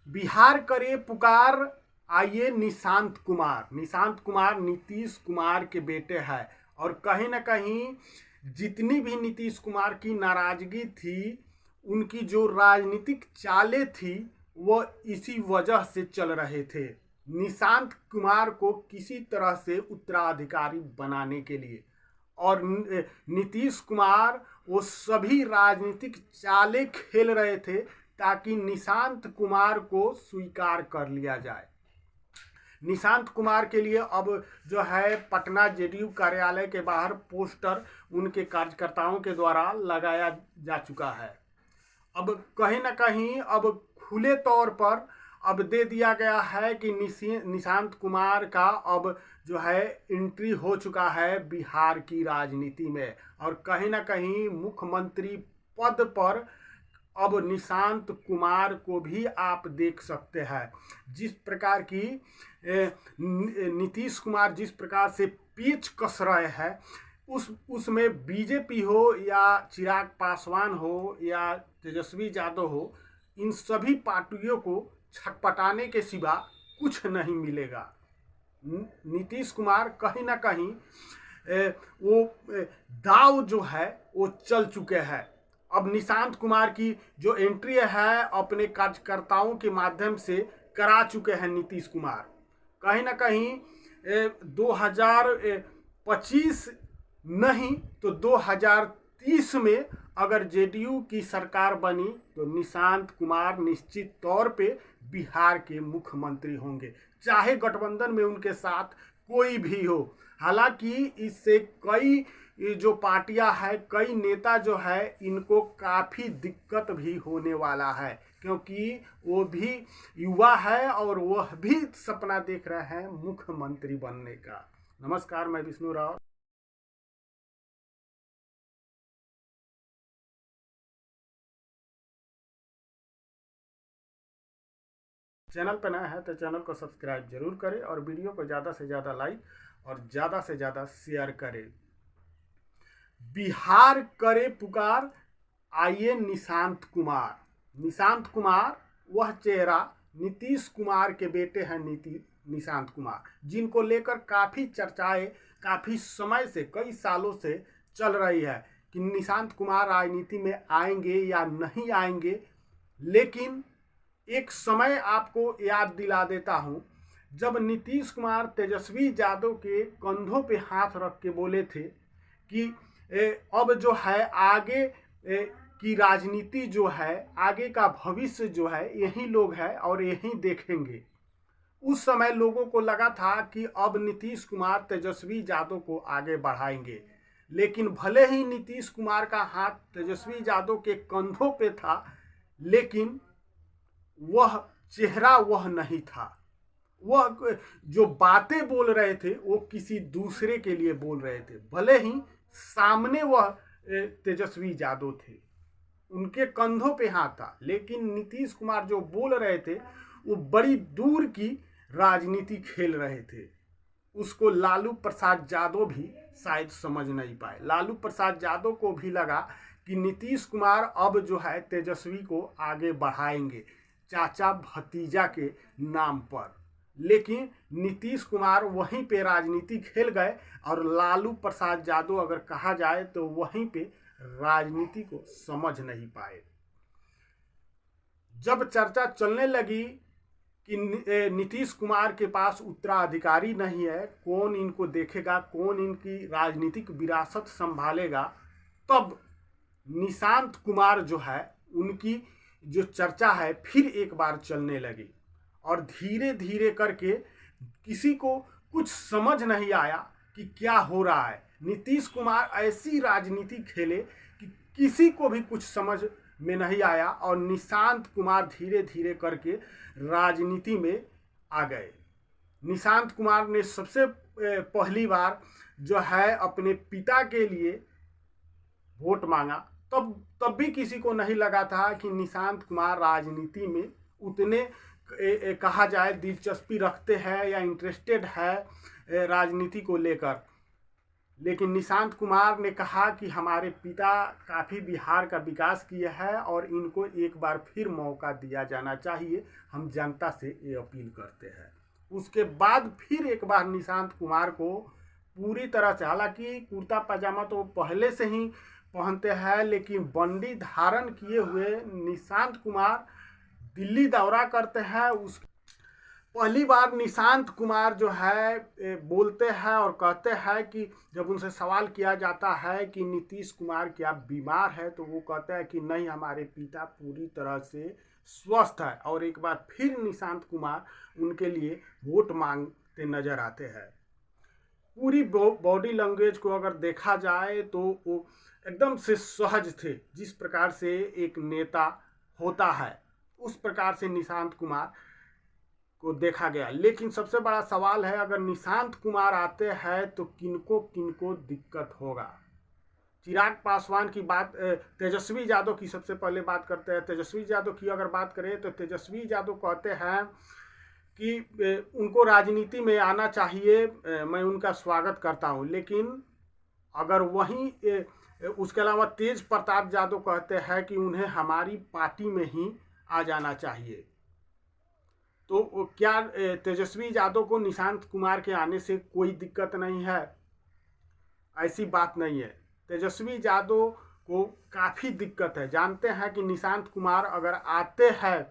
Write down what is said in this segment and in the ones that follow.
बिहार करे पुकार आइए निशांत कुमार। निशांत कुमार नीतीश कुमार के बेटे हैं और कहीं ना कहीं जितनी भी नीतीश कुमार की नाराजगी थी, उनकी जो राजनीतिक चालें थी, वो इसी वजह से चल रहे थे। निशांत कुमार को किसी तरह से उत्तराधिकारी बनाने के लिए, और नीतीश कुमार वो सभी राजनीतिक चालें खेल रहे थे ताकि निशांत कुमार को स्वीकार कर लिया जाए। निशांत कुमार के लिए अब जो है पटना जेडीयू कार्यालय के बाहर पोस्टर उनके कार्यकर्ताओं के द्वारा लगाया जा चुका है। अब कहीं ना कहीं अब खुले तौर पर अब दे दिया गया है कि निशांत कुमार का अब जो है एंट्री हो चुका है बिहार की राजनीति में, और कहीं ना कहीं मुख्यमंत्री पद पर अब निशांत कुमार को भी आप देख सकते हैं। जिस प्रकार की नीतीश कुमार जिस प्रकार से पेच कस रहे हैं, उसमें बीजेपी हो या चिराग पासवान हो या तेजस्वी यादव हो, इन सभी पार्टियों को छटपटाने के सिवा कुछ नहीं मिलेगा। नीतीश कुमार कहीं ना कहीं वो दाव जो है वो चल चुके हैं। अब निशांत कुमार की जो एंट्री है अपने कार्यकर्ताओं के माध्यम से करा चुके हैं नीतीश कुमार। कहीं ना कहीं 2025 नहीं तो 2030 में अगर जेडीयू की सरकार बनी तो निशांत कुमार निश्चित तौर पे बिहार के मुख्यमंत्री होंगे, चाहे गठबंधन में उनके साथ कोई भी हो। हालांकि इससे कई जो पार्टियां हैं, कई नेता जो है, इनको काफ़ी दिक्कत भी होने वाला है, क्योंकि वो भी युवा है और वह भी सपना देख रहे हैं मुख्यमंत्री बनने का। नमस्कार, मैं विष्णु राव। चैनल पर नया है तो चैनल को सब्सक्राइब जरूर करें और वीडियो को ज़्यादा से ज़्यादा लाइक और ज़्यादा से ज़्यादा शेयर करें। बिहार करे पुकार आइए निशांत कुमार। निशांत कुमार वह चेहरा नीतीश कुमार के बेटे हैं निशांत कुमार, जिनको लेकर काफ़ी चर्चाएं काफ़ी समय से, कई सालों से चल रही है कि निशांत कुमार राजनीति में आएंगे या नहीं आएंगे। लेकिन एक समय आपको याद दिला देता हूं, जब नीतीश कुमार तेजस्वी यादव के कंधों पे हाथ रख के बोले थे कि अब जो है आगे की राजनीति जो है, आगे का भविष्य जो है यही लोग हैं और यही देखेंगे। उस समय लोगों को लगा था कि अब नीतीश कुमार तेजस्वी यादव को आगे बढ़ाएंगे, लेकिन भले ही नीतीश कुमार का हाथ तेजस्वी यादव के कंधों पे था, लेकिन वह चेहरा वह नहीं था। वह जो बातें बोल रहे थे वो किसी दूसरे के लिए बोल रहे थे। भले ही सामने वह तेजस्वी यादव थे, उनके कंधों पे हाथ था, लेकिन नीतीश कुमार जो बोल रहे थे वो बड़ी दूर की राजनीति खेल रहे थे। उसको लालू प्रसाद यादव भी शायद समझ नहीं पाए। लालू प्रसाद यादव को भी लगा कि नीतीश कुमार अब जो है तेजस्वी को आगे बढ़ाएंगे चाचा भतीजा के नाम पर, लेकिन नीतीश कुमार वहीं पे राजनीति खेल गए और लालू प्रसाद यादव अगर कहा जाए तो वहीं पे राजनीति को समझ नहीं पाए। जब चर्चा चलने लगी कि नीतीश कुमार के पास उत्तराधिकारी नहीं है, कौन इनको देखेगा, कौन इनकी राजनीतिक विरासत संभालेगा, तब निशांत कुमार जो है उनकी जो चर्चा है फिर एक बार चलने लगी। और धीरे धीरे करके किसी को कुछ समझ नहीं आया कि क्या हो रहा है। नीतीश कुमार ऐसी राजनीति खेले कि किसी को भी कुछ समझ में नहीं आया और निशांत कुमार धीरे धीरे करके राजनीति में आ गए। निशांत कुमार ने सबसे पहली बार जो है अपने पिता के लिए वोट मांगा। तब भी किसी को नहीं लगा था कि निशांत कुमार राजनीति में उतने कहा जाए दिलचस्पी रखते हैं या इंटरेस्टेड है राजनीति को लेकर। लेकिन निशांत कुमार ने कहा कि हमारे पिता काफ़ी बिहार का विकास किए हैं और इनको एक बार फिर मौका दिया जाना चाहिए, हम जनता से ये अपील करते हैं। उसके बाद फिर एक बार निशांत कुमार को पूरी तरह से, हालांकि कुर्ता पजामा तो पहले से ही पहनते हैं, लेकिन बंडी धारण किए हुए निशांत कुमार दिल्ली दौरा करते हैं। उस पहली बार निशांत कुमार जो है बोलते हैं और कहते हैं कि जब उनसे सवाल किया जाता है कि नीतीश कुमार क्या बीमार है, तो वो कहते हैं कि नहीं, हमारे पिता पूरी तरह से स्वस्थ है। और एक बार फिर निशांत कुमार उनके लिए वोट मांगते नजर आते हैं। पूरी बॉडी लैंग्वेज को अगर देखा जाए तो वो एकदम से सहज थे, जिस प्रकार से एक नेता होता है उस प्रकार से निशांत कुमार को देखा गया। लेकिन सबसे बड़ा सवाल है, अगर निशांत कुमार आते हैं तो किनको किनको दिक्कत होगा। चिराग पासवान की बात, तेजस्वी यादव की सबसे पहले बात करते हैं। तेजस्वी यादव की अगर बात करें तो तेजस्वी यादव कहते हैं कि उनको राजनीति में आना चाहिए, मैं उनका स्वागत करता हूं। लेकिन अगर वहीं उसके अलावा तेज प्रताप यादव कहते हैं कि उन्हें हमारी पार्टी में ही आ जाना चाहिए। तो क्या तेजस्वी यादव को निशांत कुमार के आने से कोई दिक्कत नहीं है? ऐसी बात नहीं है। तेजस्वी यादव को काफ़ी दिक्कत है। जानते हैं कि निशांत कुमार अगर आते हैं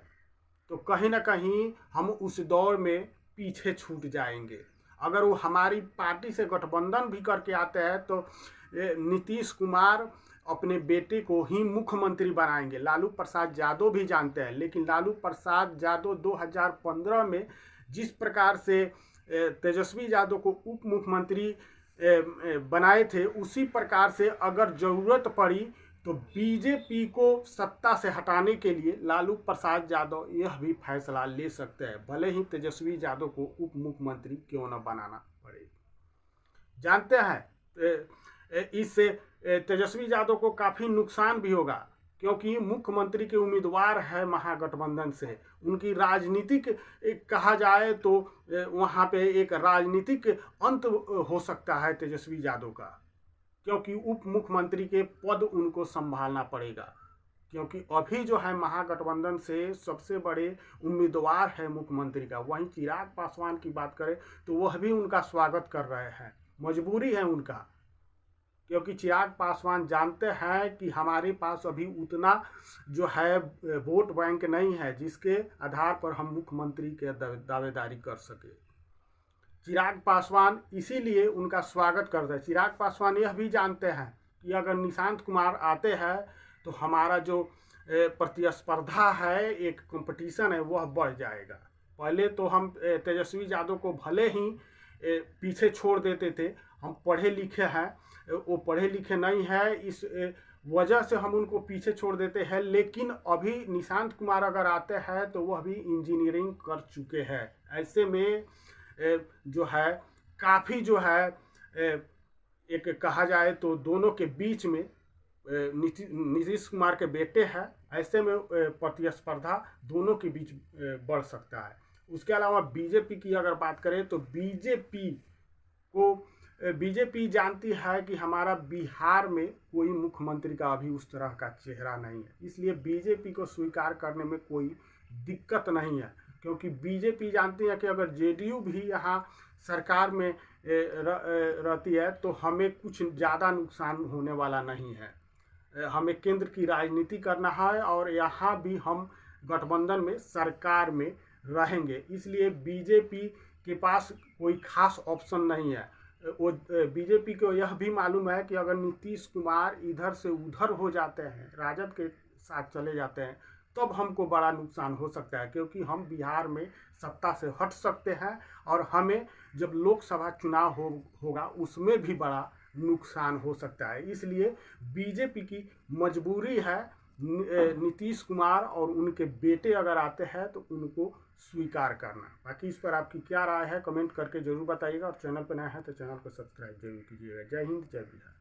तो कहीं ना कहीं हम उस दौर में पीछे छूट जाएंगे। अगर वो हमारी पार्टी से गठबंधन भी करके आते हैं तो नीतीश कुमार अपने बेटे को ही मुख्यमंत्री बनाएंगे। लालू प्रसाद यादव भी जानते हैं, लेकिन लालू प्रसाद यादव 2015 में जिस प्रकार से तेजस्वी यादव को उप मुख्यमंत्री बनाए थे, उसी प्रकार से अगर ज़रूरत पड़ी तो बीजेपी को सत्ता से हटाने के लिए लालू प्रसाद यादव यह भी फैसला ले सकते हैं, भले ही तेजस्वी यादव को उप मुख्यमंत्री क्यों न बनाना पड़े। जानते हैं इससे तेजस्वी यादव को काफ़ी नुकसान भी होगा, क्योंकि मुख्यमंत्री के उम्मीदवार है महागठबंधन से। उनकी राजनीतिक कहा जाए तो वहाँ पे एक राजनीतिक अंत हो सकता है तेजस्वी यादव का, क्योंकि उप मुख्यमंत्री के पद उनको संभालना पड़ेगा। क्योंकि अभी जो है महागठबंधन से सबसे बड़े उम्मीदवार है मुख्यमंत्री का। वहीं चिराग पासवान की बात करें तो वह भी उनका स्वागत कर रहे हैं, मजबूरी है उनका, क्योंकि चिराग पासवान जानते हैं कि हमारे पास अभी उतना जो है वोट बैंक नहीं है जिसके आधार पर हम मुख्यमंत्री के दावेदारी कर सके। चिराग पासवान इसीलिए उनका स्वागत करते हैं। चिराग पासवान यह भी जानते हैं कि अगर निशांत कुमार आते हैं तो हमारा जो प्रतिस्पर्धा है, एक कंपटीशन है, वह बढ़ जाएगा। पहले तो हम तेजस्वी यादव को भले ही पीछे छोड़ देते थे, हम पढ़े लिखे हैं, वो पढ़े लिखे नहीं है, इस वजह से हम उनको पीछे छोड़ देते हैं। लेकिन अभी निशांत कुमार अगर आते हैं तो वह भी इंजीनियरिंग कर चुके हैं। ऐसे में जो है काफ़ी जो है एक कहा जाए तो दोनों के बीच में नीतीश कुमार के बेटे हैं। ऐसे में प्रतिस्पर्धा दोनों के बीच बढ़ सकता है। उसके अलावा बीजेपी की अगर बात करें तो बीजेपी जानती है कि हमारा बिहार में कोई मुख्यमंत्री का अभी उस तरह का चेहरा नहीं है, इसलिए बीजेपी को स्वीकार करने में कोई दिक्कत नहीं है। क्योंकि बीजेपी जानती है कि अगर जेडीयू भी यहाँ सरकार में रहती है तो हमें कुछ ज़्यादा नुकसान होने वाला नहीं है। हमें केंद्र की राजनीति करना है और यहाँ भी हम गठबंधन में सरकार में रहेंगे, इसलिए बीजेपी के पास कोई खास ऑप्शन नहीं है। वो बीजेपी को यह भी मालूम है कि अगर नीतीश कुमार इधर से उधर हो जाते हैं, राजद के साथ चले जाते हैं, तब हमको बड़ा नुकसान हो सकता है, क्योंकि हम बिहार में सत्ता से हट सकते हैं और हमें जब लोकसभा चुनाव होगा उसमें भी बड़ा नुकसान हो सकता है। इसलिए बीजेपी की मजबूरी है नीतीश कुमार और उनके बेटे अगर आते हैं तो उनको स्वीकार करना। बाकी इस पर आपकी क्या राय है कमेंट करके ज़रूर बताइएगा, और चैनल पर नया है तो चैनल को सब्सक्राइब जरूर कीजिएगा। जय हिंद, जय बिहार।